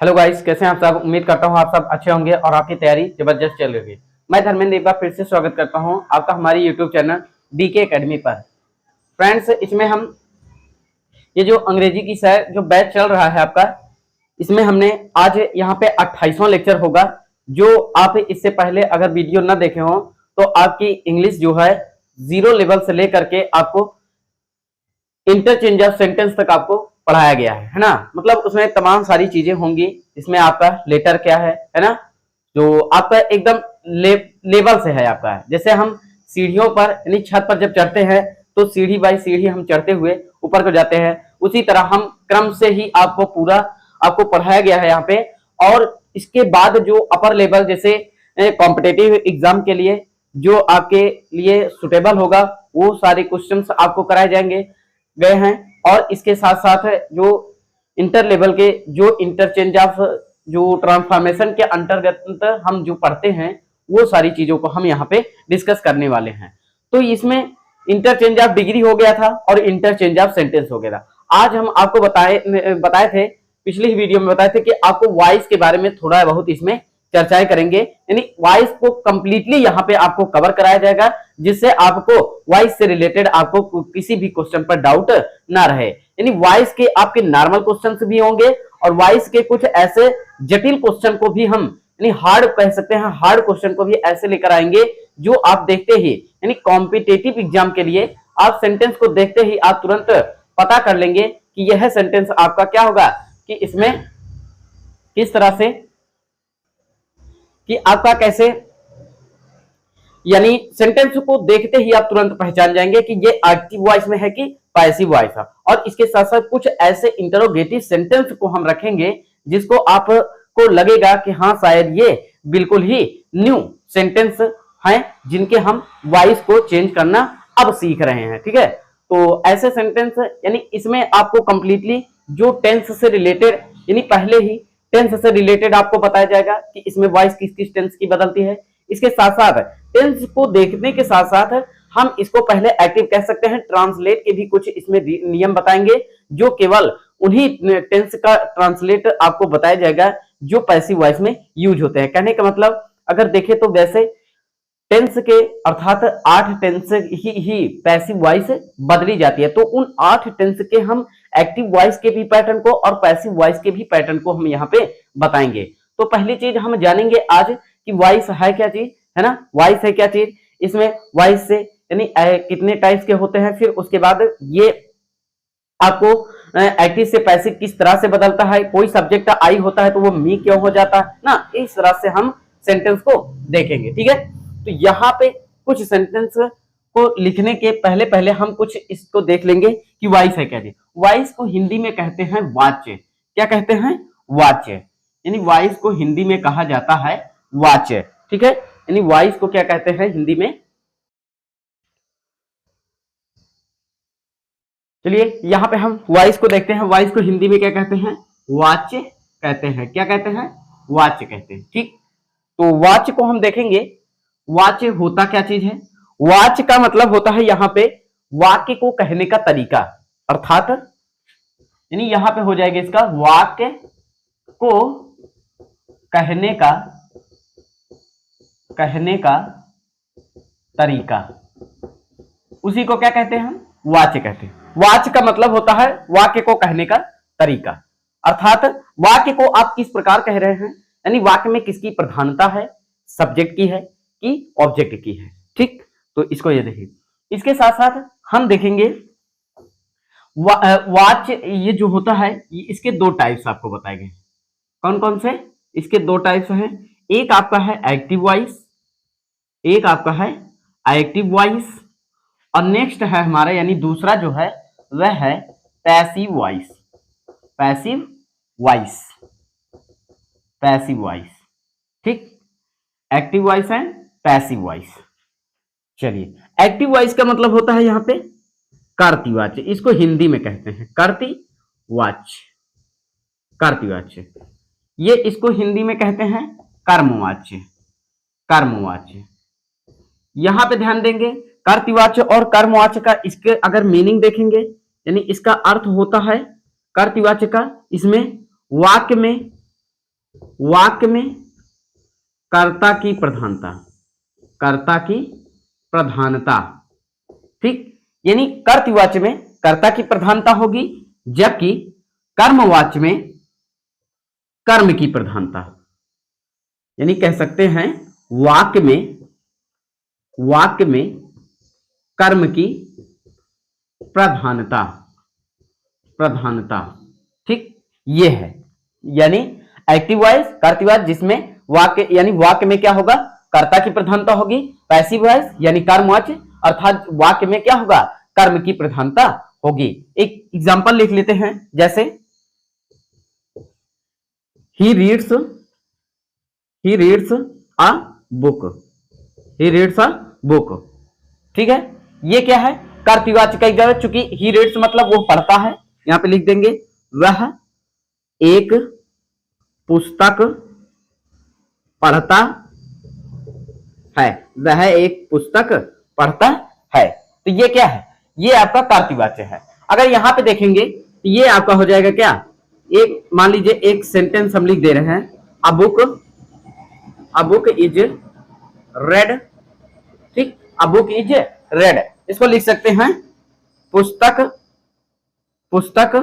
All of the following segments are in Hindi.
हेलो गाइस, कैसे हैं आप सब। उम्मीद करता हूं आप सब अच्छे होंगे और आपकी तैयारी जबरदस्त चल रही है। मैं धर्मेंद्र एक बार फिर से स्वागत करता हूं आपका हमारी यूट्यूब चैनल डीके एकेडमी पर। फ्रेंड्स, इसमें हम ये जो अंग्रेजी की सर जो बैच चल रहा है आपका, इसमें हमने आज यहाँ पे 28वां लेक्चर होगा। जो आप इससे पहले अगर वीडियो ना देखे हो तो आपकी इंग्लिश जो है 0 लेवल से लेकर के आपको इंटरचेंज ऑफ सेंटेंस तक आपको पढ़ाया गया है ना। मतलब उसमें तमाम सारी चीजें होंगी। इसमें आपका लेटर क्या है ना, जो आपका एकदम लेवल से है आपका। जैसे हम सीढ़ियों पर यानी छत पर जब चढ़ते हैं तो सीढ़ी बाई सीढ़ी हम चढ़ते हुए ऊपर को जाते हैं, उसी तरह हम क्रम से ही आपको पूरा आपको पढ़ाया गया है यहाँ पे। और इसके बाद जो अपर लेवल जैसे कॉम्पिटेटिव एग्जाम के लिए जो आपके लिए सुटेबल होगा वो सारे क्वेश्चंस आपको कराए जाएंगे गए हैं। और इसके साथ साथ जो इंटर लेवल के जो इंटरचेंज ऑफ जो ट्रांसफॉर्मेशन के अंतर्गत हम जो पढ़ते हैं वो सारी चीजों को हम यहाँ पे डिस्कस करने वाले हैं। तो इसमें इंटरचेंज ऑफ डिग्री हो गया था और इंटरचेंज ऑफ सेंटेंस हो गया था। आज हम आपको बताए थे, पिछली ही वीडियो में बताए थे कि आपको वॉइस के बारे में थोड़ा बहुत इसमें चर्चाएं करेंगे, यानी वॉइस को कंप्लीटली यहाँ पे आपको कवर कराया जाएगा, जिससे आपको वॉइस से रिलेटेड आपको किसी भी क्वेश्चन पर डाउट ना रहे। यानी वॉइस के आपके नॉर्मल क्वेश्चंस भी होंगे और वॉइस के कुछ ऐसे जटिल क्वेश्चन को भी हम यानी हार्ड कह सकते हैं, हार्ड क्वेश्चन को भी ऐसे लेकर आएंगे जो आप देखते ही यानी कॉम्पिटेटिव एग्जाम के लिए आप सेंटेंस को देखते ही आप तुरंत पता कर लेंगे कि यह सेंटेंस आपका क्या होगा, कि इसमें किस तरह से कि आपका कैसे, यानी सेंटेंस को देखते ही आप तुरंत पहचान जाएंगे कि ये एक्टिव वॉइस में है कि पैसिव वॉइस है। और इसके साथ साथ कुछ ऐसे इंटरोगेटिव सेंटेंस को हम रखेंगे जिसको आपको लगेगा कि हाँ शायद ये बिल्कुल ही न्यू सेंटेंस हैं जिनके हम वॉइस को चेंज करना अब सीख रहे हैं। ठीक है, तो ऐसे सेंटेंस यानी इसमें आपको कंप्लीटली जो टेंस से रिलेटेड यानी पहले ही टेंस से रिलेटेड आपको बताया जाएगा कि इसमें वॉइस किस किस टेंस की बदलती है। इसके साथ साथ टेंस को देखने के साथ साथ हम इसको पहले एक्टिव कह सकते हैं, ट्रांसलेट के भी कुछ इसमें नियम बताएंगे जो केवल उन्हीं टेंस का ट्रांसलेट आपको बताया जाएगा जो पैसिव वॉइस में यूज होते हैं। कहने का मतलब अगर देखें तो वैसे टेंस के अर्थात 8 टेंस ही पैसिव वॉइस बदली जाती है, तो उन 8 टेंस के हम एक्टिव वॉइस के भी पैटर्न को और पैसिव वॉइस के भी पैटर्न को हम यहाँ पे बताएंगे। तो पहली चीज हम जानेंगे आज कि वॉइस है क्या चीज, है ना। वॉइस है क्या चीज, इसमें वॉइस से यानी कितने टाइप्स के होते हैं, फिर उसके बाद ये आपको एक्टिव से पैसिव किस तरह से बदलता है, कोई सब्जेक्ट आई होता है तो वो मी क्यों हो जाता है ना, इस तरह से हम सेंटेंस को देखेंगे। ठीक है, तो यहाँ पे कुछ सेंटेंस को लिखने के पहले पहले हम कुछ इसको देख लेंगे कि वॉइस है क्या चीज। वॉइस को हिंदी में कहते हैं वाच्य। क्या कहते हैं? वाच्य। यानी वॉइस को हिंदी में कहा जाता है वाच्य। ठीक है, यानी वॉइस को क्या कहते हैं हिंदी में। चलिए यहाँ पे हम वॉइस को देखते हैं। वॉइस को हिंदी में क्या कहते हैं? वाच्य कहते हैं। क्या कहते हैं? वाच्य कहते हैं। ठीक, तो वाच्य को हम देखेंगे। वाच्य होता क्या चीज है? वाच्य का मतलब होता है यहाँ पे वाक्य को कहने का तरीका, अर्थात यानी यहां पे हो जाएगा इसका वाक्य को कहने का तरीका, उसी को क्या कहते हैं? हम वाच्य कहते हैं। वाच्य का मतलब होता है वाक्य को कहने का तरीका, अर्थात वाक्य को आप किस प्रकार कह रहे हैं, यानी वाक्य में किसकी प्रधानता है, सब्जेक्ट की है कि ऑब्जेक्ट की है। ठीक, तो इसको ये देखिए। इसके साथ साथ हम देखेंगे वाच्य ये जो होता है इसके 2 टाइप्स आपको बताए गए। कौन कौन से? इसके 2 टाइप्स हैं। एक आपका है एक्टिव वॉइस, एक आपका है एक्टिव वॉइस, और नेक्स्ट है हमारा यानी दूसरा जो है वह है passive voice. Passive voice, passive voice. ठीक, active voice and passive voice. चलिए, एक्टिव वॉइस का मतलब होता है यहाँ पे कर्तृवाच्य, इसको हिंदी में कहते हैं कर्तृवाच्य। कर्तृवाच्य ये इसको हिंदी में कहते हैं कर्मवाच्य। कर्मवाच्य, यहां पे ध्यान देंगे कर्तृवाच्य और कर्मवाच्य का इसके अगर मीनिंग देखेंगे यानी इसका अर्थ होता है कर्तृवाच्य का, इसमें वाक्य में वाक्य में कर्ता की प्रधानता, कर्ता की प्रधानता, ठीक। यानी कर्तवाच्य में कर्ता की प्रधानता होगी, जबकि कर्मवाच्य में कर्म की प्रधानता। यानी कह सकते हैं वाक्य में कर्म की प्रधानता, प्रधानता, ठीक। ये है यानी एक्टिव वॉइस कर्तवाच्य जिसमें वाक्य यानी वाक्य में क्या होगा, कर्ता की प्रधानता होगी। पैसिव वॉइस यानी कर्मवाच्य अर्थात वाक्य में क्या होगा, कर्म की प्रधानता होगी। एक एग्जांपल लिख लेते हैं, जैसे he reads a book, he reads a book, ठीक है। ये क्या है, कर्तवाच्य का एग्जाम्पल, चूंकि ही रीड्स मतलब वो पढ़ता है, यहां पे लिख देंगे वह एक पुस्तक पढ़ता है, वह एक पुस्तक पढ़ता है। तो ये क्या है, ये आपका कर्तवाच्य है। अगर यहां पे देखेंगे तो ये आपका हो जाएगा क्या, एक मान लीजिए एक सेंटेंस हम लिख दे रहे हैं, अ बुक इज रेड, ठीक। अ बुक इज रेड, इसको लिख सकते हैं पुस्तक पुस्तक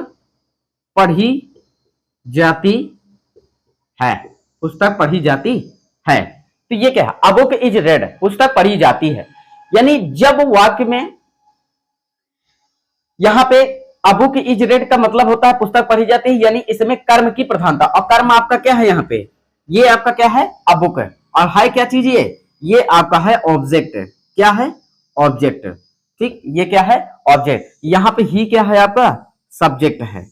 पढ़ी जाती है, पुस्तक पढ़ी जाती है। तो ये क्या है, अ बुक इज रेड, पुस्तक पढ़ी जाती है। यानी जब वाक्य में यहां पे अ बुक इज रेड का मतलब होता है पुस्तक पढ़ी जाती है, यानी इसमें कर्म की प्रधानता, और कर्म आपका क्या है यहाँ पे, ये आपका क्या है, अ बुक है, और है क्या चीज ये आपका है ऑब्जेक्ट, क्या है, ऑब्जेक्ट, ठीक। ये क्या है, ऑब्जेक्ट। यहां पे ही क्या है आपका, सब्जेक्ट है,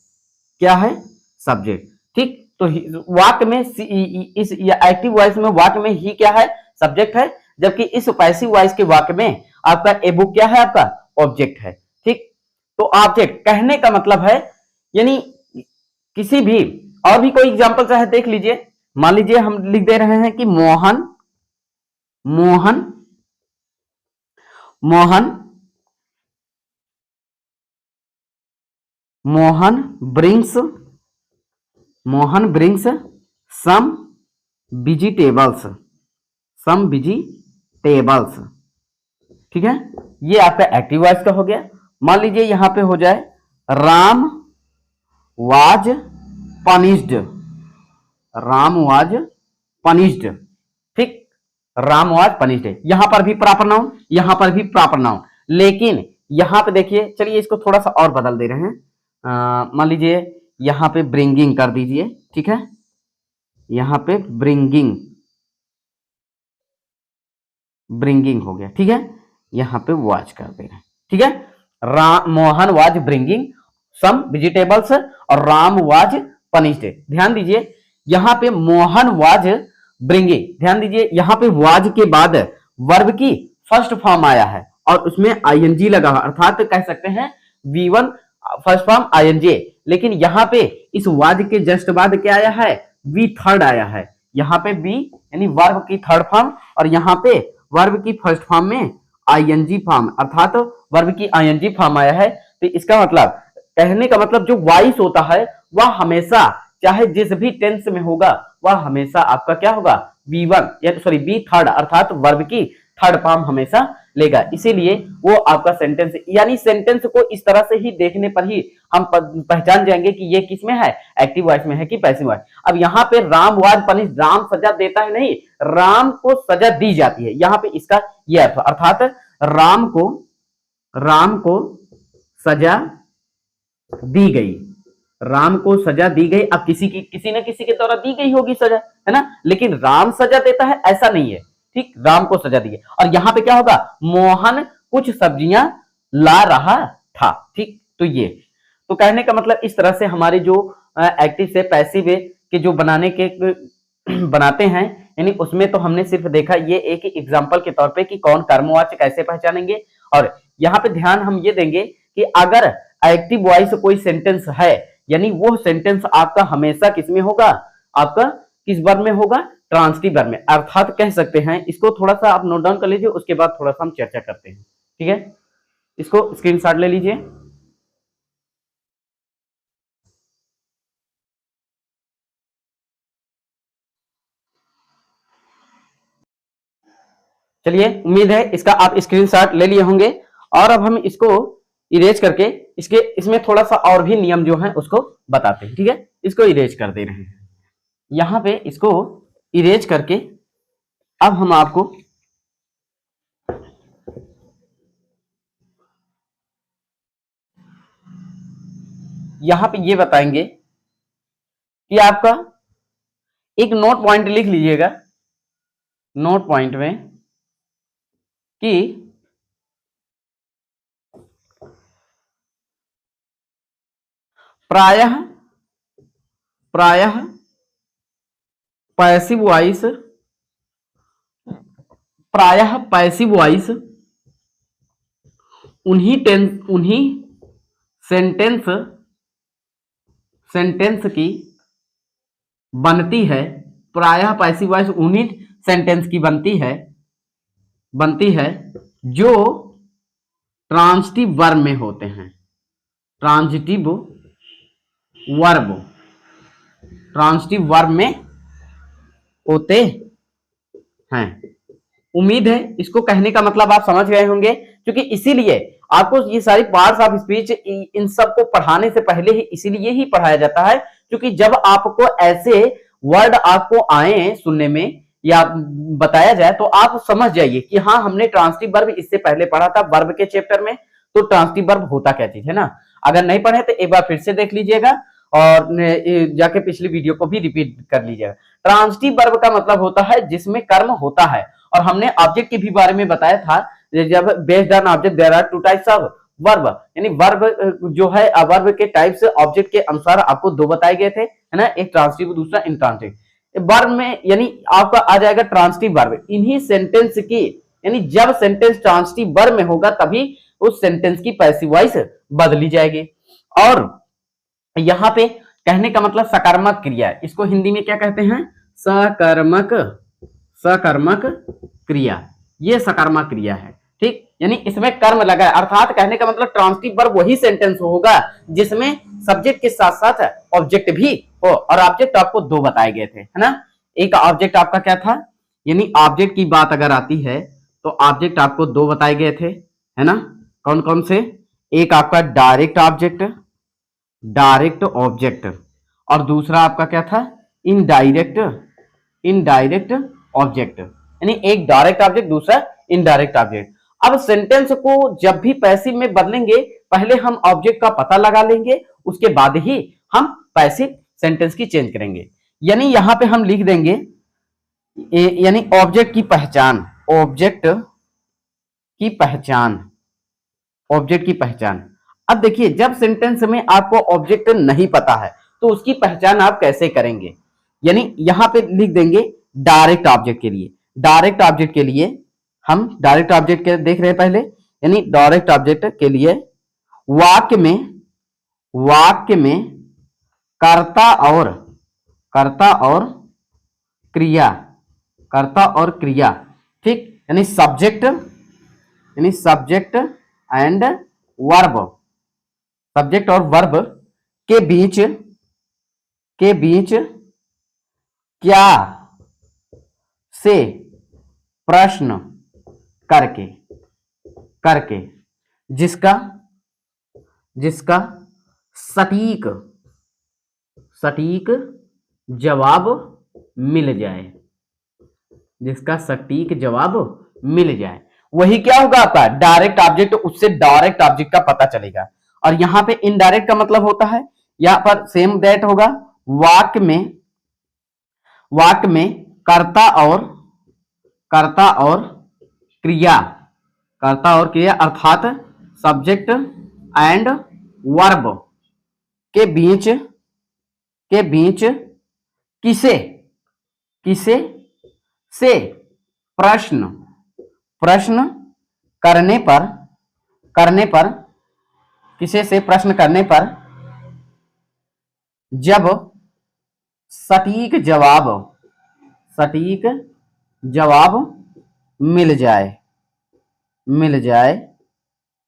क्या है, सब्जेक्ट, ठीक। तो वाक्य में इस एक्टिव वॉइस में वाक्य में ही क्या है, सब्जेक्ट है, जबकि इस पैसिव वॉइस के वाक्य में आपका ए बुक क्या है, आपका ऑब्जेक्ट है, ठीक। तो ऑब्जेक्ट कहने का मतलब है, यानी किसी भी और भी कोई एग्जांपल चाहे देख लीजिए। मान लीजिए हम लिख दे रहे हैं कि Mohan Mohan Mohan Mohan brings some vegetables, some vegetables, ठीक है। ये आपका एक्टिव वॉइस का हो गया। मान लीजिए यहां पे हो जाए Ram was punished, Ram was punished, ठीक। राम वाज पनिश्ड, यहां पर भी प्रॉपर नाउन, यहां पर भी प्रॉपर नाउन, लेकिन यहां पे देखिए, चलिए इसको थोड़ा सा और बदल दे रहे हैं। मान लीजिए यहां पे ब्रिंगिंग कर दीजिए, ठीक है। यहां पे ब्रिंगिंग ब्रिंगिंग हो गया, ठीक है। यहां पे वाज कर दे रहे हैं, ठीक है। Mohan was bringing some vegetables और राम वाज पनिश्ड। ध्यान दीजिए यहां पे मोहन वाज ब्रिंगिंग, ध्यान दीजिए यहां पे वाज के बाद वर्ब की फर्स्ट फॉर्म आया है और उसमें आईएनजी लगा हुआ, अर्थात कह सकते हैं V1 फर्स्ट फॉर्म आईएनजी। लेकिन यहां पे इस वाज के जस्ट बाद क्या आया है, वी थर्ड आया है। यहां पे बी यानी वर्ब की थर्ड फॉर्म, और यहां पे वर्ब की फर्स्ट फॉर्म में आईएनजी फॉर्म, अर्थात वर्ब की आईएनजी फॉर्म आया है। तो इसका मतलब, कहने का मतलब जो वॉइस होता है वह हमेशा चाहे जिस भी टेंस में होगा वह हमेशा आपका क्या होगा, V1 या सॉरी बी थर्ड, अर्थात वर्ब की थर्ड फॉर्म हमेशा लेगा। इसीलिए वो आपका सेंटेंस, यानी सेंटेंस को इस तरह से ही देखने पर ही हम पहचान जाएंगे कि ये किस में है, एक्टिव वॉइस में है कि पैसिव वॉइस। अब यहाँ पे राम वाज पनिश, राम सजा देता है नहीं, राम को सजा दी जाती है, यहाँ पे इसका ये अर्थ, अर्थात राम को सजा दी गई, राम को सजा दी गई। अब किसी न किसी के द्वारा दी गई होगी सजा, है ना, लेकिन राम सजा देता है ऐसा नहीं है, ठीक। राम को सजा दी है, और यहां पे क्या होगा, मोहन कुछ सब्जियां ला रहा था, ठीक। तो ये तो कहने का मतलब इस तरह से हमारे जो एक्टिव से पैसिव के जो बनाते हैं, यानी उसमें तो हमने सिर्फ देखा ये एक एग्जांपल के तौर पे कि कौन कर्मवाच्य कैसे पहचानेंगे। और यहाँ पे ध्यान हम ये देंगे कि अगर एक्टिव वॉइस कोई सेंटेंस है, यानी वो सेंटेंस आपका हमेशा किसमें होगा, आपका किस वर्ब में होगा, ट्रांसिटिव वर्ब में, अर्थात कह सकते हैं, इसको थोड़ा सा आप नोट डाउन कर लीजिए, उसके बाद थोड़ा सा हम चर्चा करते हैं, ठीक है। इसको स्क्रीनशॉट ले लीजिए। चलिए, उम्मीद है इसका आप स्क्रीनशॉट ले लिए होंगे। और अब हम इसको इरेज करके इसमें थोड़ा सा और भी नियम जो है उसको बताते हैं। ठीक है, इसको इरेज कर दे रहे हैं। यहां पे इसको इरेज करके अब हम आपको यहां पे ये बताएंगे कि आपका एक नोट पॉइंट लिख लीजिएगा, नोट पॉइंट में कि प्रायः पैसिव वॉइस उन्हीं सेंटेंस की बनती है, प्रायः पैसिव वॉइस उन्हीं सेंटेंस की बनती है जो ट्रांजिटिव वर्ब में होते हैं। ट्रांजिटिव वर्ब में होते हैं। उम्मीद है इसको कहने का मतलब आप समझ गए होंगे, क्योंकि इसीलिए आपको ये सारी पार्ट्स ऑफ स्पीच इन सब को पढ़ाने से पहले ही इसीलिए ही पढ़ाया जाता है, क्योंकि जब आपको ऐसे वर्ड आपको आए सुनने में या बताया जाए तो आप समझ जाइए कि हाँ, हमने ट्रांजिटिव वर्ब इससे पहले पढ़ा था वर्ब के चैप्टर में, तो ट्रांजिटिव वर्ब होता क्या चीज है ना। अगर नहीं पढ़े तो एक बार फिर से देख लीजिएगा और जाके पिछली वीडियो को भी रिपीट कर लीजिएगा। ट्रांजिटिव वर्ब का मतलब होता है जिसमें कर्म होता है, और हमने ऑब्जेक्ट के भी बारे में बताया था, जब based on object there are two types of verb, यानी वर्ब जो है वर्ब के टाइप्स ऑब्जेक्ट के अनुसार आपको दो बताए गए थे, है ना, एक ट्रांजिटिव दूसरा इंट्रांजिटिव। वर्ब में यानी आपका आ जाएगा ट्रांजिटिव वर्ब, इन्हीं सेंटेंस की, यानी जब सेंटेंस ट्रांजिटिव वर्ब में होगा तभी उस सेंटेंस की पैसिव वॉइस बदली जाएगी। और यहां पे कहने का मतलब सकर्मक क्रिया, इसको हिंदी में क्या कहते हैं, सकर्मक क्रिया, ये सकर्मक क्रिया है। ठीक, यानी इसमें कर्म लगा है, अर्थात कहने का मतलब ट्रांजिटिव वर्ब वही सेंटेंस होगा जिसमें सब्जेक्ट के साथ साथ ऑब्जेक्ट भी हो, और ऑब्जेक्ट आपको दो बताए गए थे, है ना। एक ऑब्जेक्ट आपका क्या था, यानी ऑब्जेक्ट की बात अगर आती है तो ऑब्जेक्ट आपको दो बताए गए थे, है ना। कौन कौन से, एक आपका डायरेक्ट ऑब्जेक्ट और दूसरा आपका क्या था, इनडायरेक्ट ऑब्जेक्ट, यानी एक डायरेक्ट ऑब्जेक्ट दूसरा इनडायरेक्ट ऑब्जेक्ट। अब सेंटेंस को जब भी पैसिव में बदलेंगे पहले हम ऑब्जेक्ट का पता लगा लेंगे, उसके बाद ही हम पैसिव सेंटेंस की चेंज करेंगे। यानी यहां पे हम लिख देंगे यानी ऑब्जेक्ट की पहचान। अब देखिए, जब सेंटेंस में आपको ऑब्जेक्ट नहीं पता है तो उसकी पहचान आप कैसे करेंगे, यानी यहां पे लिख देंगे डायरेक्ट ऑब्जेक्ट के लिए हम डायरेक्ट ऑब्जेक्ट के देख रहे हैं पहले, यानी डायरेक्ट ऑब्जेक्ट के लिए वाक्य में कर्ता और क्रिया, ठीक, यानी सब्जेक्ट एंड वर्ब के बीच क्या से प्रश्न करके जिसका सटीक जवाब मिल जाए, वही क्या होगा आपका डायरेक्ट ऑब्जेक्ट, उससे डायरेक्ट ऑब्जेक्ट का पता चलेगा। और यहां पे इनडायरेक्ट का मतलब होता है, यहां पर सेम दैट होगा, वाक्य में कर्ता और क्रिया अर्थात सब्जेक्ट एंड वर्ब के बीच किसे से प्रश्न करने पर किसे से प्रश्न करने पर जब सटीक जवाब मिल जाए,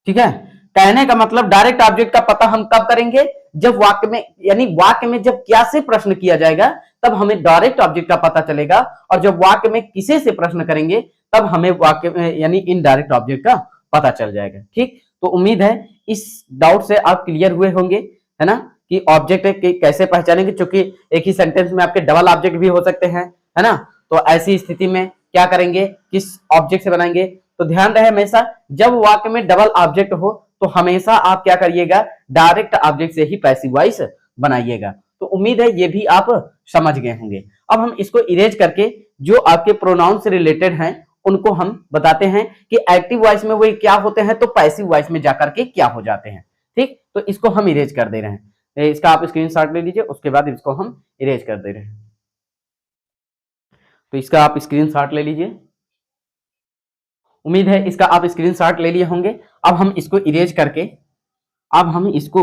ठीक है। कहने का मतलब डायरेक्ट ऑब्जेक्ट का पता हम कब करेंगे, जब वाक्य में जब क्या से प्रश्न किया जाएगा तब हमें डायरेक्ट ऑब्जेक्ट का पता चलेगा, और जब वाक्य में किसे से प्रश्न करेंगे तब हमें वाक्य में यानी इनडायरेक्ट ऑब्जेक्ट का पता चल जाएगा। ठीक, तो उम्मीद है इस डाउट से आप क्लियर हुए होंगे, है ना, कि ऑब्जेक्ट कैसे पहचानेंगे, क्योंकि एक ही सेंटेंस में आपके डबल ऑब्जेक्ट भी हो सकते हैं, है ना। तो ऐसी स्थिति में क्या करेंगे, किस ऑब्जेक्ट से बनाएंगे। तो ध्यान रहे हमेशा जब वाक्य में डबल ऑब्जेक्ट हो तो हमेशा आप क्या करिएगा, डायरेक्ट ऑब्जेक्ट से ही पैसिव वॉइस बनाइएगा। तो उम्मीद है ये भी आप समझ गए होंगे। अब हम इसको इरेज करके जो आपके प्रोनाउन से रिलेटेड हैं उनको हम बताते हैं कि एक्टिव वॉइस में वो क्या होते हैं तो पैसिव वॉइस में जाकर के क्या हो जाते हैं। ठीक, तो इसको हम इरेज कर दे रहे हैं। इसका आप स्क्रीनशॉट ले लीजिए, उसके बाद इसको हम इरेज कर दे रहे हैं। तो इसका आप स्क्रीनशॉट ले लीजिए, उम्मीद है इसका आप स्क्रीनशॉट ले लिए होंगे। अब हम इसको इरेज करके अब हम इसको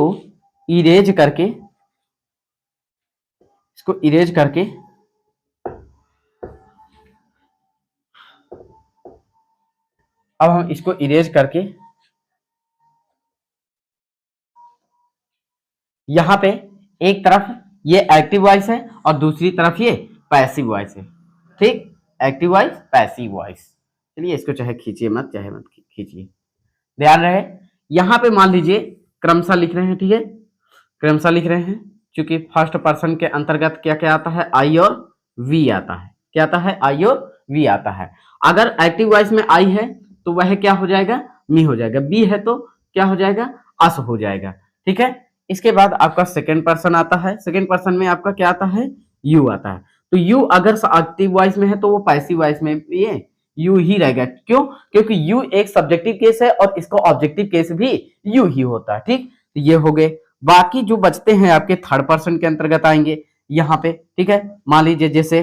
इरेज करके अब हम इसको इरेज करके यहां पे एक तरफ ये एक्टिव वॉइस है और दूसरी तरफ ये पैसिव वॉइस है। ठीक, एक्टिव वॉइस, पैसिव वॉइस। चलिए इसको चाहे खींचिए मत, चाहे मत खींचिए, ध्यान रहे यहां पे मान लीजिए क्रमशः लिख रहे हैं। ठीक है, क्रमशः लिख रहे हैं, क्योंकि फर्स्ट पर्सन के अंतर्गत क्या क्या आता है, आई और वी आता है। क्या आता है, आई और वी आता है। अगर एक्टिव वॉइस में आई है तो वह क्या हो जाएगा, मी हो जाएगा। बी है तो क्या हो जाएगा, अस हो जाएगा। ठीक है, इसके बाद आपका सेकेंड पर्सन आता है। सेकेंड पर्सन में आपका क्या आता है, यू आता है। तो यू अगर एक्टिव वॉइस में है तो वो पैसिव वॉइस में ये यू ही रहेगा। क्यों, क्योंकि यू एक सब्जेक्टिव केस है और इसका ऑब्जेक्टिव केस भी यू ही होता है। ठीक, तो ये हो गए। बाकी जो बचते हैं आपके थर्ड पर्सन के अंतर्गत आएंगे यहाँ पे। ठीक है, मान लीजिए जैसे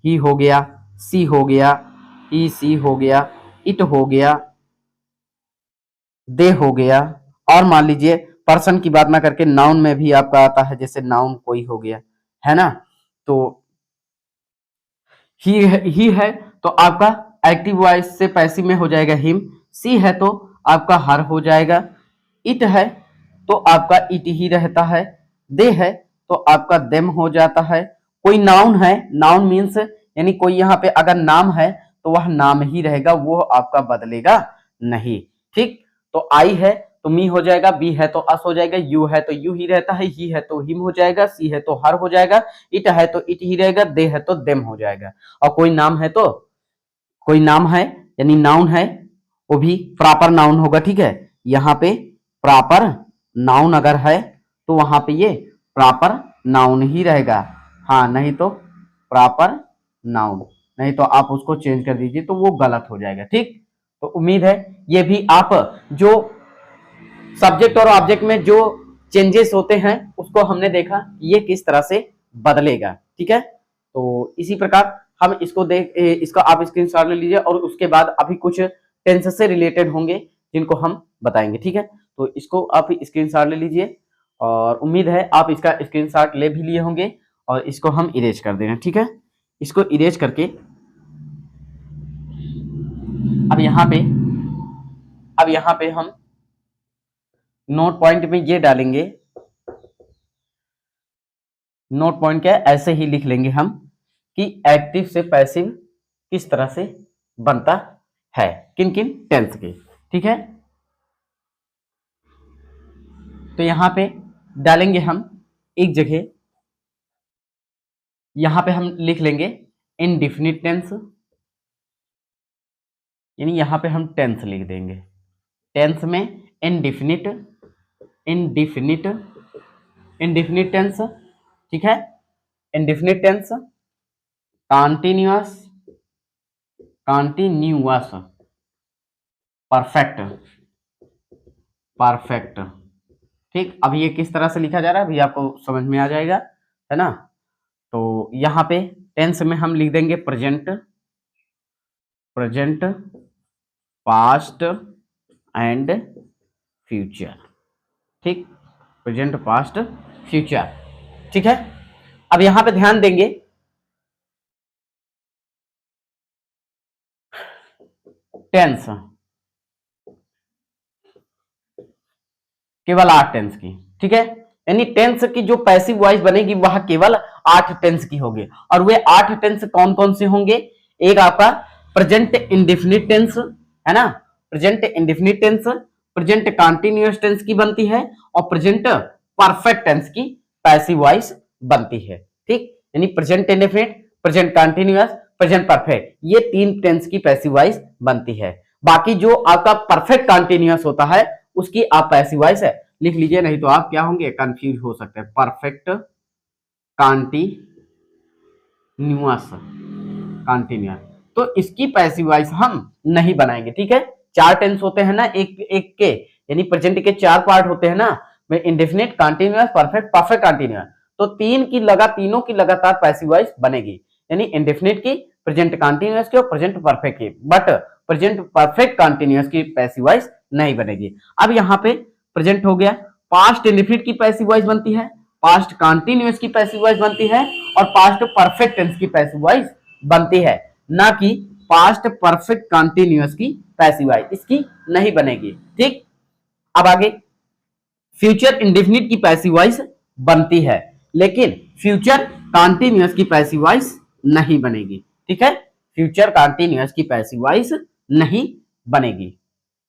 ही हो गया, सी हो गया, ई सी हो गया, इट हो गया, दे हो गया, और मान लीजिए पर्सन की बात ना करके नाउन में भी आपका आता है, जैसे नाउन कोई हो गया, है ना। तो ही है तो आपका एक्टिव वॉइस से पैसिव में हो जाएगा हिम। सी है तो आपका हर हो जाएगा। इट है तो आपका इट ही रहता है। दे है तो आपका देम हो जाता है। कोई नाउन है, नाउन मीन्स यानी कोई यहाँ पे अगर नाम है तो वह नाम ही रहेगा, वो आपका बदलेगा नहीं। ठीक, तो आई है तो मी हो जाएगा, बी है तो अस हो जाएगा, यू है तो यू ही रहता है, ही है तो हिम हो जाएगा, सी है तो हर हो जाएगा, इट है तो इट ही रहेगा, दे है तो देम हो जाएगा। और कोई नाम है तो कोई नाम है यानी नाउन है, वो भी प्रॉपर नाउन होगा। ठीक है, यहाँ पे प्रॉपर नाउन अगर है तो वहां पे ये प्रॉपर नाउन ही रहेगा। हाँ, नहीं तो प्रॉपर नाउन, नहीं तो आप उसको चेंज कर दीजिए तो वो गलत हो जाएगा। ठीक, तो उम्मीद है ये भी आप जो सब्जेक्ट और ऑब्जेक्ट में जो चेंजेस होते हैं उसको हमने देखा ये किस तरह से बदलेगा। ठीक है, तो इसी प्रकार हम इसको इसका आप स्क्रीनशॉट ले लीजिए और उसके बाद अभी कुछ टेंस से रिलेटेड होंगे जिनको हम बताएंगे। ठीक है, तो इसको आप स्क्रीनशॉट ले लीजिए और उम्मीद है आप इसका स्क्रीनशॉट ले भी लिए होंगे और इसको हम इरेज कर देंगे। ठीक है, इसको इरेज करके अब यहाँ पे हम नोट पॉइंट में ये डालेंगे। नोट पॉइंट क्या है, ऐसे ही लिख लेंगे हम कि एक्टिव से पैसिव किस तरह से बनता है, किन किन टेंस के। ठीक है, तो यहां पे डालेंगे हम एक जगह, यहां पे हम लिख लेंगे इनडिफिनिट टेंस, यानी यहां पे हम टेंस लिख देंगे। टेंस में इनडिफिनिट इनडिफिनिट इनडिफिनिट टेंस। ठीक है, indefinite tense, continuous continuous, perfect perfect. ठीक, अब ये किस तरह से लिखा जा रहा है अभी आपको समझ में आ जाएगा, है ना। तो यहाँ पे टेंस में हम लिख देंगे present present past and future. ठीक, प्रेजेंट पास्ट फ्यूचर। ठीक है, अब यहां पे ध्यान देंगे टेंस केवल 8 टेंस की। ठीक है, यानी टेंस की जो पैसिव वॉइस बनेगी वह केवल 8 टेंस की होगी। और वे 8 टेंस कौन कौन से होंगे, एक आपका प्रेजेंट इंडेफिनिट टेंस, है ना, present indefinite tense, present continuous tense की बनती है और प्रेजेंट परफेक्ट टेंस की पैसिव वॉइस बनती है। ठीक, यानी present indefinite, present continuous, present perfect, ये 3 टेंस की पैसिव वॉइस बनती है। बाकी जो आपका परफेक्ट कंटीन्यूअस होता है उसकी आप पैसिव वॉइस है लिख लीजिए, नहीं तो आप क्या होंगे, कंफ्यूज हो सकते हैं। परफेक्ट कंटीन्यूअस, कंटीन्यूअस, तो इसकी पैसिव वॉइस हम नहीं बनाएंगे। ठीक है, 4 टेंस होते हैं ना एक एक के, यानी प्रेजेंट के 4 पार्ट होते हैं ना, indefinite, continuous, perfect, perfect continuous, तो तीनों की लगातार पैसिव वॉइस बनेगी, यानी इंडेफिनिट की, प्रेजेंट कंटीन्यूअस की और प्रेजेंट परफेक्ट की, बट प्रेजेंट परफेक्ट कंटीन्यूअस की पैसिव वॉइस नहीं बनेगी। अब यहाँ पे प्रेजेंट हो गया, पास्ट इंडेफिनिट की पैसिव वॉइस बनती है, पास्ट कंटीन्यूअस की पैसिव वॉइस बनती है और पास्ट परफेक्ट टेंस की पैसिव वॉइस बनती है, ना कि पास्ट परफेक्ट कंटीन्यूअस की पैसिव वॉइस इसकी नहीं बनेगी। ठीक, अब आगे फ्यूचर इंडेफिनिट की पैसिव वॉइस बनती है, लेकिन फ्यूचर कंटीन्यूअस की पैसिव वॉइस नहीं बनेगी। ठीक है, फ्यूचर कंटीन्यूअस की पैसिव वॉइस नहीं बनेगी,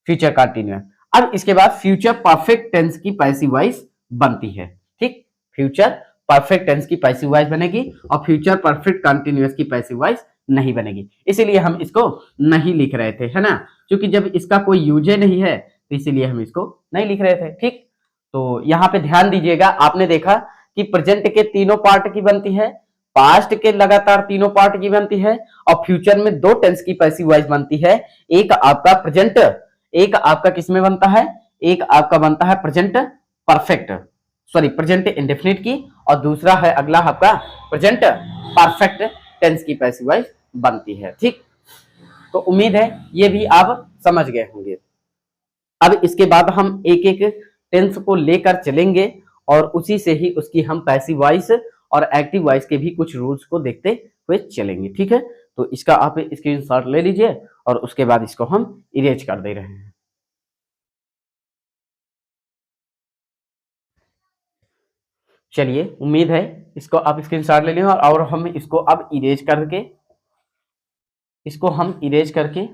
फ्यूचर कंटीन्यूअस। अब इसके बाद फ्यूचर परफेक्ट टेंस की पैसिव वॉइस बनती है। ठीक, फ्यूचर परफेक्ट टेंस की पैसिव वॉइस बनेगी और फ्यूचर परफेक्ट कंटीन्यूअस की पैसिव वॉइस नहीं बनेगी, इसीलिए हम इसको नहीं लिख रहे थे, है ना, क्योंकि जब इसका कोई यूज नहीं है तो इसीलिए हम इसको नहीं लिख रहे थे। ठीक, तो यहाँ पे ध्यान दीजिएगा, आपने देखा कि प्रेजेंट के तीनों पार्ट की बनती है, पास्ट के लगातार तीनों पार्ट की बनती है और फ्यूचर में 2 टेंस की पैसिव वॉइस बनती है। एक आपका प्रेजेंट, एक आपका किसमें बनता है, एक आपका बनता है present perfect, sorry present indefinite की, और दूसरा है अगला आपका प्रेजेंट परफेक्ट टेंस की पैसिव वॉइस बनती है। ठीक, तो उम्मीद है ये भी आप समझ गए होंगे। अब इसके बाद हम एक एक टेंस को लेकर चलेंगे और उसी से ही उसकी हम पैसिव वॉइस और एक्टिव वॉइस के भी कुछ रूल्स को देखते हुए चलेंगे। ठीक है, तो इसका आप स्क्रीनशॉट ले लीजिए और उसके बाद इसको हम इरेज कर दे रहे हैं। चलिए, उम्मीद है इसको आप स्क्रीनशॉट ले लें और हम इसको अब इरेज करके, इसको हम इरेज करके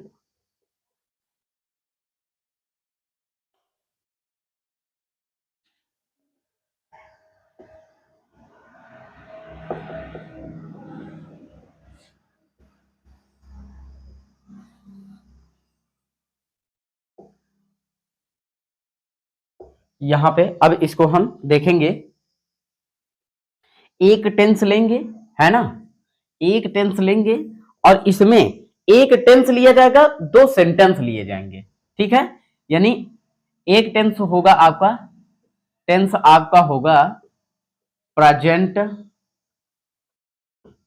यहाँ पे अब इसको हम देखेंगे, एक टेंस लेंगे, है ना, एक टेंस लेंगे और इसमें एक टेंस लिया जाएगा, 2 सेंटेंस लिए जाएंगे। ठीक है, यानी एक टेंस होगा आपका, टेंस आपका होगा present,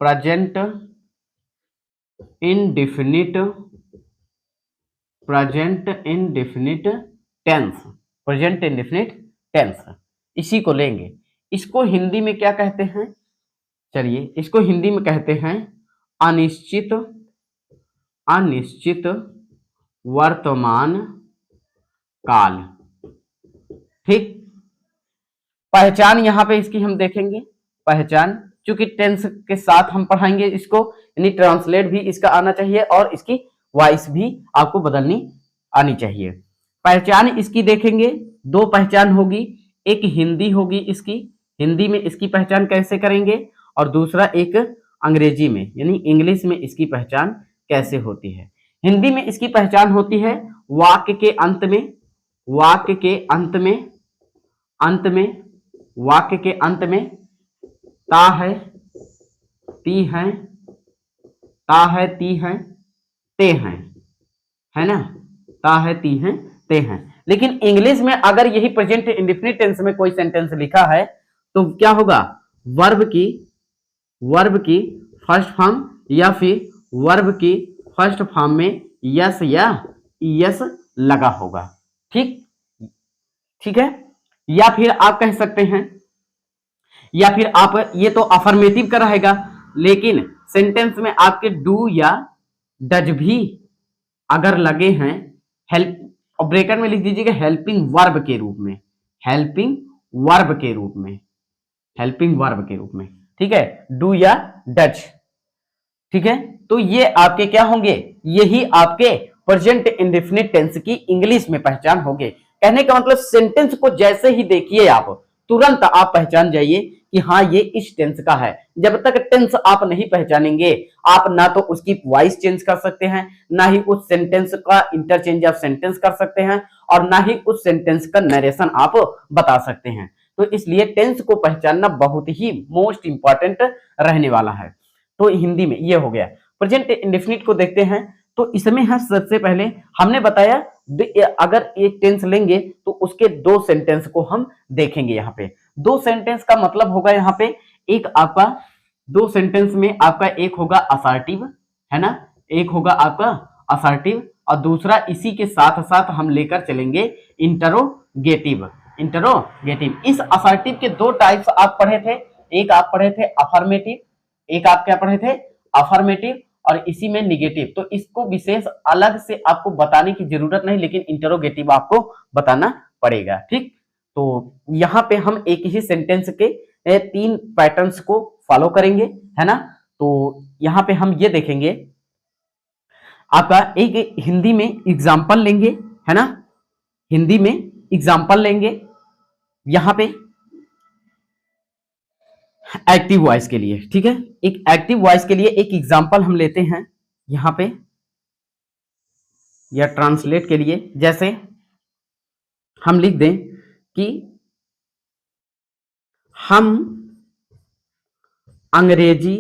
present indefinite, present indefinite tense, present indefinite tense, इसी को लेंगे। इसको हिंदी में क्या कहते हैं, चलिए इसको हिंदी में कहते हैं अनिश्चित, अनिश्चित वर्तमान काल। ठीक, पहचान यहां पे इसकी हम देखेंगे, पहचान, चूंकि टेंस के साथ हम पढ़ाएंगे इसको, यानी ट्रांसलेट भी इसका आना चाहिए और इसकी वॉइस भी आपको बदलनी आनी चाहिए। पहचान इसकी देखेंगे, 2 पहचान होगी, एक हिंदी होगी इसकी, हिंदी में इसकी पहचान कैसे करेंगे, और दूसरा एक अंग्रेजी में यानी इंग्लिश में इसकी पहचान कैसे होती है। हिंदी में इसकी पहचान होती है वाक्य के अंत में, वाक्य के अंत में, अंत में, वाक्य के अंत में ता है, ती है, ता है, ती है, ते हैं, है ना, ता है, ती है, ते हैं। लेकिन इंग्लिश में अगर यही प्रेजेंट इंडेफिनिट टेंस में कोई सेंटेंस लिखा है तो क्या होगा, वर्ब की, वर्ब की फर्स्ट फॉर्म या फिर वर्ब की फर्स्ट फॉर्म में यस या यस लगा होगा। ठीक, ठीक है, या फिर आप कह सकते हैं, या फिर आप, ये तो अफर्मेटिव का रहेगा, लेकिन सेंटेंस में आपके डू या डज भी अगर लगे हैं, हेल्प, और ब्रैकेट में लिख दीजिएगा हेल्पिंग वर्ब के रूप में, हेल्पिंग वर्ब के रूप में, हेल्पिंग वर्ब के रूप में। ठीक है, डू या डज। ठीक है, तो ये आपके क्या होंगे, यही आपके प्रेजेंट इंडेफिनिट टेंस की इंग्लिश में पहचान होगी। कहने का मतलब सेंटेंस को जैसे ही देखिए आप तुरंत आप पहचान जाइए कि हाँ ये इस टेंस का है। जब तक टेंस आप नहीं पहचानेंगे आप ना तो उसकी वॉइस चेंज कर सकते हैं, ना ही उस सेंटेंस का इंटरचेंज ऑफ सेंटेंस कर सकते हैं, और ना ही उस सेंटेंस का नरेशन आप बता सकते हैं। तो इसलिए टेंस को पहचानना बहुत ही मोस्ट इंपॉर्टेंट रहने वाला है। तो हिंदी में ये हो गया। प्रेजेंट इंडेफिनिट को देखते हैं। तो इसमें है सबसे पहले हमने बताया अगर एक टेंस लेंगे तो उसके दो सेंटेंस को हम देखेंगे। यहाँ पे दो सेंटेंस का मतलब होगा, यहाँ पे एक आपका दो सेंटेंस में आपका एक होगा असर्टिव, है ना, एक होगा आपका असर्टिव, और दूसरा इसी के साथ साथ हम लेकर चलेंगे इंटरोगेटिव। इंटरोगेटिव इस असर्टिव के दो टाइप्स आप पढ़े थे, एक आप पढ़े थे अफर्मेटिव, एक आप क्या पढ़े थे अफर्मेटिव, और इसी में निगेटिव। तो इसको विशेष अलग से आपको बताने की जरूरत नहीं, लेकिन इंटरोगेटिव आपको बताना पड़ेगा। ठीक, तो यहाँ पे हम एक ही सेंटेंस के तीन पैटर्न्स को फॉलो करेंगे, है ना। तो यहाँ पे हम ये देखेंगे, आपका एक हिंदी में एग्जाम्पल लेंगे, है ना, हिंदी में एग्जाम्पल लेंगे यहाँ पे एक्टिव वॉइस के लिए। ठीक है, एक एक्टिव वॉइस के लिए एक एग्जांपल हम लेते हैं यहां पे, या ट्रांसलेट के लिए जैसे हम लिख दें कि हम अंग्रेजी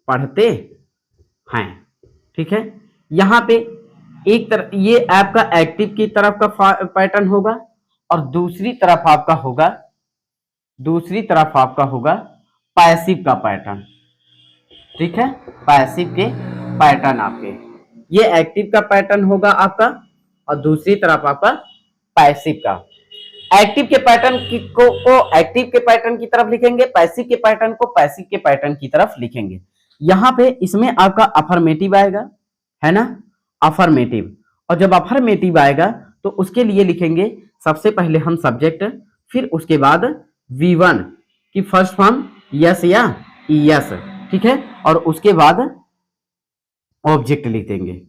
पढ़ते हैं। ठीक है, यहां पे एक तरफ ये आपका एक्टिव की तरफ का पैटर्न होगा, और दूसरी तरफ आपका होगा पैसिव का पैटर्न। ठीक है, पैसिव के पैटर्न आपके, ये एक्टिव का पैटर्न होगा आपका, और दूसरी तरफ आपका पैसिव का। एक्टिव के पैटर्न को एक्टिव के पैटर्न की तरफ लिखेंगे, पैसिव के पैटर्न को पैसिव के पैटर्न की तरफ लिखेंगे। यहां पे इसमें आपका अफर्मेटिव आएगा, है ना, अफर्मेटिव। और जब अफर्मेटिव आएगा तो उसके लिए लिखेंगे सबसे पहले हम सब्जेक्ट, फिर उसके बाद V1 की फर्स्ट फॉर्म यस या यस। ठीक है, और उसके बाद ऑब्जेक्ट लिख देंगे,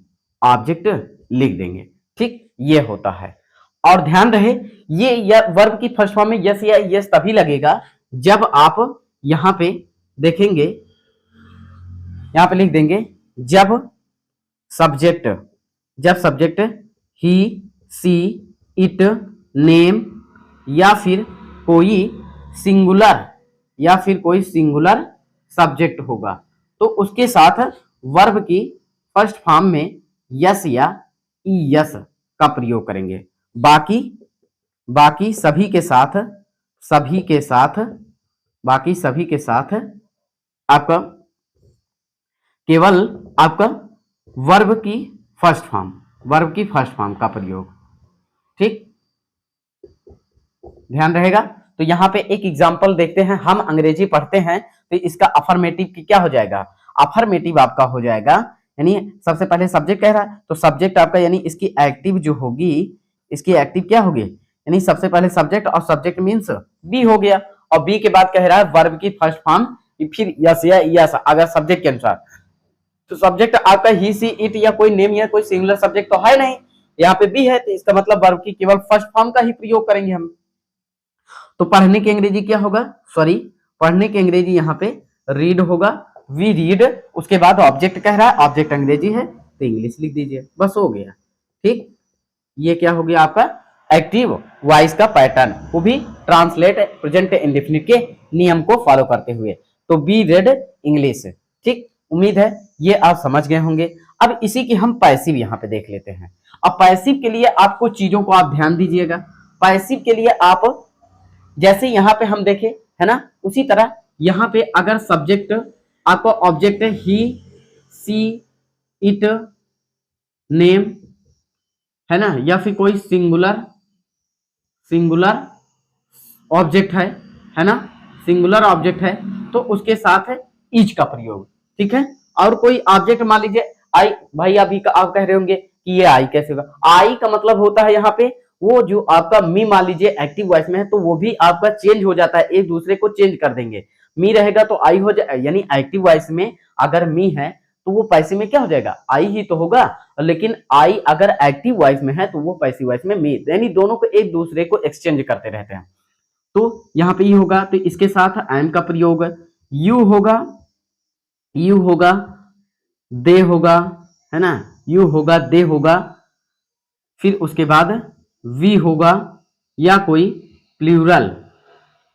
ऑब्जेक्ट लिख देंगे। ठीक, ये होता है। और ध्यान रहे ये वर्ब की फर्स्ट फॉर्म में यस या यस तभी लगेगा जब आप यहां पे देखेंगे, यहां पे लिख देंगे जब subject he, she, it, name या फिर कोई सिंगुलर सब्जेक्ट होगा, तो उसके साथ वर्ब की फर्स्ट फॉर्म में यस या ईएस का प्रयोग करेंगे। बाकी सभी के साथ आपका केवल आपका वर्ब की फर्स्ट फॉर्म का प्रयोग। ठीक, ध्यान रहेगा। तो यहां पे एक एग्जांपल देखते हैं, हम अंग्रेजी पढ़ते हैं, तो इसका अफर्मेटिव की क्या हो जाएगा, अफर्मेटिव आपका हो जाएगा, यानी सबसे पहले सब्जेक्ट कह रहा है तो सब्जेक्ट आपका, यानी इसकी एक्टिव जो होगी, इसकी एक्टिव क्या होगी, यानी सबसे पहले सब्जेक्ट, और सब्जेक्ट मींस बी हो गया, और बी के बाद कह रहा है वर्ब की फर्स्ट फॉर्म, फिर यस या यस अगर सब्जेक्ट के अनुसार। तो सब्जेक्ट आपका ही, सी, इट या कोई नेम या कोई सिंगुलर सब्जेक्ट तो है नहीं, यहाँ पे बी है, तो इसका मतलब वर्ब की केवल फर्स्ट फॉर्म का ही प्रयोग करेंगे हम। तो पढ़ने की अंग्रेजी क्या होगा, पढ़ने की अंग्रेजी यहाँ पे रीड होगा, वी रीड, उसके बाद ऑब्जेक्ट कह रहा है, ऑब्जेक्ट अंग्रेजी है तो इंग्लिश लिख दीजिए, बस हो गया। ठीक, ये क्या हो गया आपका एक्टिव वॉइस का पैटर्न, वो भी ट्रांसलेट प्रेजेंट इंडेफिनिट के नियम को फॉलो करते हुए। तो बी रेड इंग्लिश। ठीक, उम्मीद है ये आप समझ गए होंगे। अब इसी की हम पैसिव यहाँ पे देख लेते हैं। अब पैसिव के लिए आपको चीजों को आप ध्यान दीजिएगा। पैसिव के लिए आप जैसे यहाँ पे हम देखें, है ना, उसी तरह यहाँ पे अगर सब्जेक्ट आपका ऑब्जेक्ट है ही, सी, इट, नेम, है ना, या फिर कोई सिंगुलर ऑब्जेक्ट है ना, सिंगुलर ऑब्जेक्ट है, तो उसके साथ है इच का प्रयोग। ठीक है, और कोई ऑब्जेक्ट मान लीजिए आई, भाई अभी आप कह रहे होंगे कि ये आई कैसे होगा, आई का मतलब होता है यहाँ पे वो जो आपका मी मान लीजिए एक्टिव वॉइस में है, तो वो भी आपका चेंज हो जाता है, एक दूसरे को चेंज कर देंगे। मी रहेगा तो आई हो जाए, यानी एक्टिव वॉइस में अगर मी है तो वो पैसिव में क्या हो जाएगा, आई ही तो होगा। लेकिन आई अगर एक्टिव वॉइस में है तो वो पैसिव वॉइस में मी, यानी दोनों को एक दूसरे को एक्सचेंज करते रहते हैं। तो यहाँ पे ये होगा, तो इसके साथ एम का प्रयोग, यू होगा, यू होगा, दे होगा, है ना, यू होगा, दे होगा, फिर उसके बाद वी होगा, या कोई प्लूरल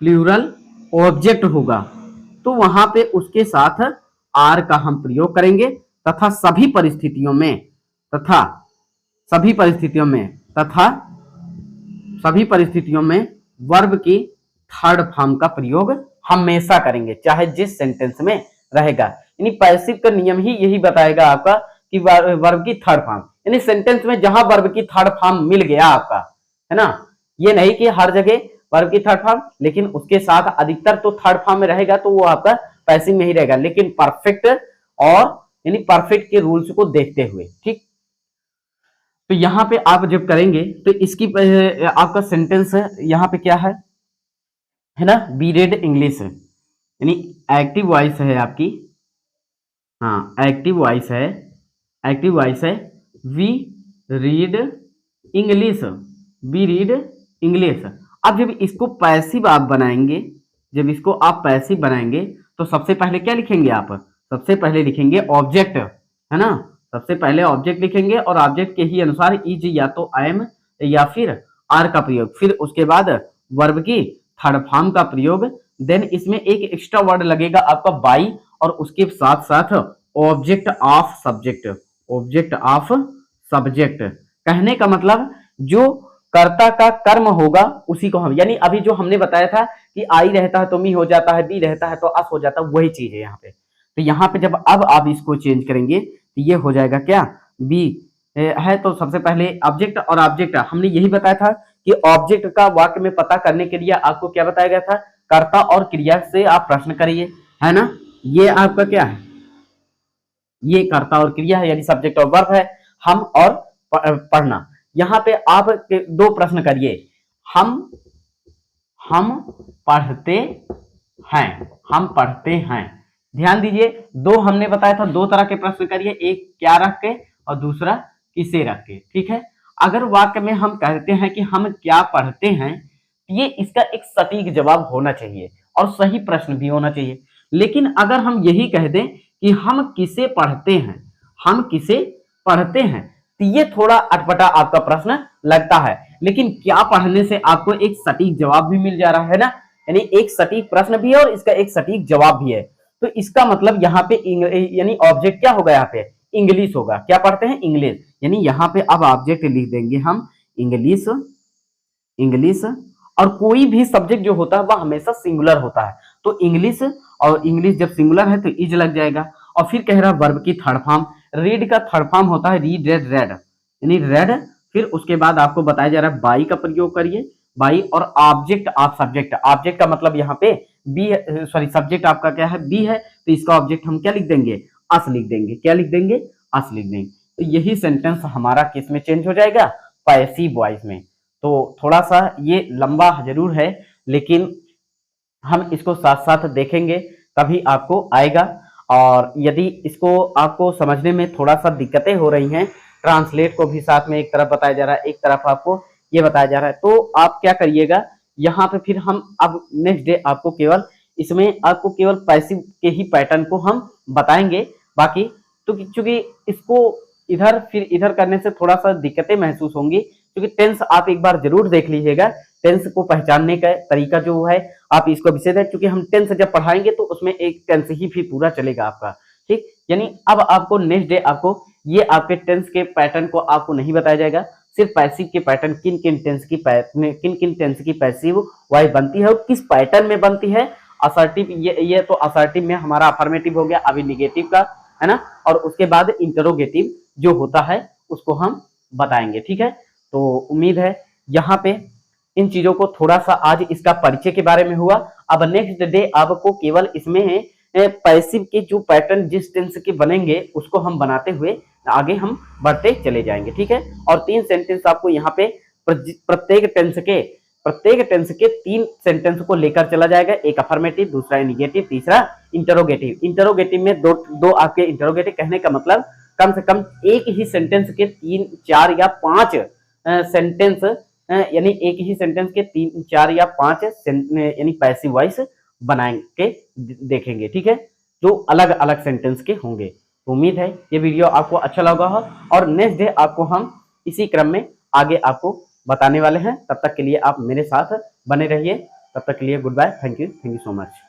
प्लूरल ऑब्जेक्ट होगा, तो वहां पे उसके साथ आर का हम प्रयोग करेंगे, तथा सभी परिस्थितियों में, तथा सभी परिस्थितियों में, तथा सभी परिस्थितियों में वर्ब की थर्ड फॉर्म का प्रयोग हमेशा करेंगे, चाहे जिस सेंटेंस में रहेगा। यानी पैसिव का नियम ही यही बताएगा आपका कि वर्ब की थर्ड फॉर्म, यानी सेंटेंस में जहां वर्ब की थर्ड फॉर्म मिल गया आपका, है ना, ये नहीं कि हर जगह वर्ब की थर्ड फॉर्म, लेकिन उसके साथ अधिकतर तो थर्ड फॉर्म में रहेगा तो वो आपका पैसिव में ही रहेगा, लेकिन परफेक्ट और यानी परफेक्ट के रूल्स को देखते हुए, ठीक। तो यहाँ पे आप जब करेंगे तो इसकी आपका सेंटेंस यहाँ पे क्या है ना, बी रेड इंग्लिश, यानी एक्टिव वॉइस है आपकी, हाँ एक्टिव वॉइस है, एक्टिव वॉइस है, we read English, we read English. अब जब इसको पैसिव आप बनाएंगे, जब इसको आप पैसिव बनाएंगे तो सबसे पहले क्या लिखेंगे आप, सबसे पहले लिखेंगे ऑब्जेक्ट, है ना, सबसे पहले ऑब्जेक्ट लिखेंगे और ऑब्जेक्ट के ही अनुसार इज या तो एम या फिर आर का प्रयोग, फिर उसके बाद वर्ब की थर्ड फॉर्म का प्रयोग, देन इसमें एक एक्स्ट्रा वर्ड लगेगा आपका बाई, और उसके साथ साथ object of subject, object of subject. कहने का मतलब जो कर्ता का कर्म होगा उसी को हम, यानी अभी जो हमने बताया था कि आई रहता है तो मी हो जाता है, बी रहता है तो अस हो जाता है, वही चीज है यहाँ पे। तो यहाँ पे जब अब आप इसको चेंज करेंगे तो ये हो जाएगा क्या, बी है तो सबसे पहले ऑब्जेक्ट, और ऑब्जेक्ट हमने यही बताया था कि ऑब्जेक्ट का वाक्य में पता करने के लिए आपको क्या बताया गया था, कर्ता और क्रिया से आप प्रश्न करिए, है ना, ये आपका क्या है, ये कर्ता और क्रिया है, यानी सब्जेक्ट और वर्ब है, हम और पढ़ना। यहाँ पे आप दो प्रश्न करिए, हम पढ़ते हैं, हम पढ़ते हैं, ध्यान दीजिए, दो हमने बताया था, दो तरह के प्रश्न करिए, एक क्या रख के और दूसरा किसे रख के, ठीक है। अगर वाक्य में हम कहते हैं कि हम क्या पढ़ते हैं, ये इसका एक सटीक जवाब होना चाहिए और सही प्रश्न भी होना चाहिए। लेकिन अगर हम यही कह दें कि हम किसे पढ़ते हैं, हम किसे पढ़ते हैं, तो ये थोड़ा अटपटा आपका प्रश्न लगता है, लेकिन क्या पढ़ने से आपको एक सटीक जवाब भी मिल जा रहा है ना, यानी एक सटीक प्रश्न भी है और इसका एक सटीक जवाब भी है। तो इसका मतलब यहाँ पे यानी ऑब्जेक्ट क्या होगा, यहाँ पे इंग्लिश होगा, क्या पढ़ते हैं, इंग्लिश, यानी यहाँ पे अब ऑब्जेक्ट लिख देंगे हम इंग्लिश, इंग्लिश, और कोई भी सब्जेक्ट जो होता है वह हमेशा सिंगुलर होता है, तो इंग्लिश, और इंग्लिश जब सिंगुलर है तो इज लग जाएगा। और फिर कह रहा है वर्ब की थर्ड फॉर्म, रीड का थर्ड फॉर्म होता है रीड, रेड, रेड, यानी रेड, फिर उसके बाद आपको बताया जा रहा है बाई का प्रयोग करिए, बाई, और ऑब्जेक्ट ऑफ सब्जेक्ट, ऑब्जेक्ट का मतलब यहाँ पे बी, सॉरी सब्जेक्ट आपका क्या है, बी है, तो इसका ऑब्जेक्ट हम क्या लिख देंगे, अस लिख देंगे, क्या लिख देंगे, अस लिख देंगे। तो यही सेंटेंस हमारा किस में चेंज हो जाएगा, पैसिव वॉइस में। तो थोड़ा सा ये लंबा जरूर है, लेकिन हम इसको साथ साथ देखेंगे तभी आपको आएगा। और यदि इसको आपको समझने में थोड़ा सा दिक्कतें हो रही हैं, ट्रांसलेट को भी साथ में एक तरफ बताया जा रहा है, एक तरफ आपको ये बताया जा रहा है, तो आप क्या करिएगा, यहाँ पे फिर हम अब नेक्स्ट डे आपको केवल इसमें आपको केवल पैसिव के ही पैटर्न को हम बताएंगे। बाकी तो चूंकि इसको इधर फिर इधर करने से थोड़ा सा दिक्कतें महसूस होंगी, क्योंकि टेंस आप एक बार जरूर देख लीजिएगा, टेंस को पहचानने का तरीका जो है आप इसको विषय दें, क्योंकि हम टेंस जब पढ़ाएंगे तो उसमें एक टेंस ही फिर पूरा चलेगा आपका, ठीक। यानी अब आपको नेक्स्ट डे आपको ये आपके टेंस के पैटर्न को आपको नहीं बताया जाएगा, सिर्फ पैसिव के पैटर्न, किन किन टेंस की पैसिव वॉइस बनती है और किस पैटर्न में बनती है। असर्टिव, ये तो असर्टिव में हमारा अफर्मेटिव हो गया, अभी निगेटिव का है ना, और उसके बाद इंटरोगेटिव जो होता है उसको हम बताएंगे, ठीक है। तो उम्मीद है यहाँ पे इन चीजों को थोड़ा सा आज इसका परिचय के बारे में हुआ। अब नेक्स्ट डे आपको केवल इसमें पैसिव के जो पैटर्न जिस टेंस के बनेंगे उसको हम बनाते हुए आगे हम बढ़ते चले जाएंगे, ठीक है। और 3 सेंटेंस आपको यहाँ पे प्रत्येक टेंस के प्रत्येक टेंस के 3 सेंटेंस को लेकर चला जाएगा, एक अफर्मेटिव, दूसरा निगेटिव, तीसरा इंटरोगेटिव। इंटरोगेटिव में दो आपके इंटरोगेटिव, कहने का मतलब कम से कम एक ही सेंटेंस के 3, 4 या 5 सेंटेंस, यानी एक ही सेंटेंस के 3, 4 या 5 यानी पैसिव वॉइस बना के देखेंगे, ठीक है, जो अलग अलग सेंटेंस के होंगे। तो उम्मीद है ये वीडियो आपको अच्छा लगा हो, और नेक्स्ट डे आपको हम इसी क्रम में आगे आपको बताने वाले हैं। तब तक के लिए आप मेरे साथ बने रहिए। तब तक के लिए good bye, thank you so much.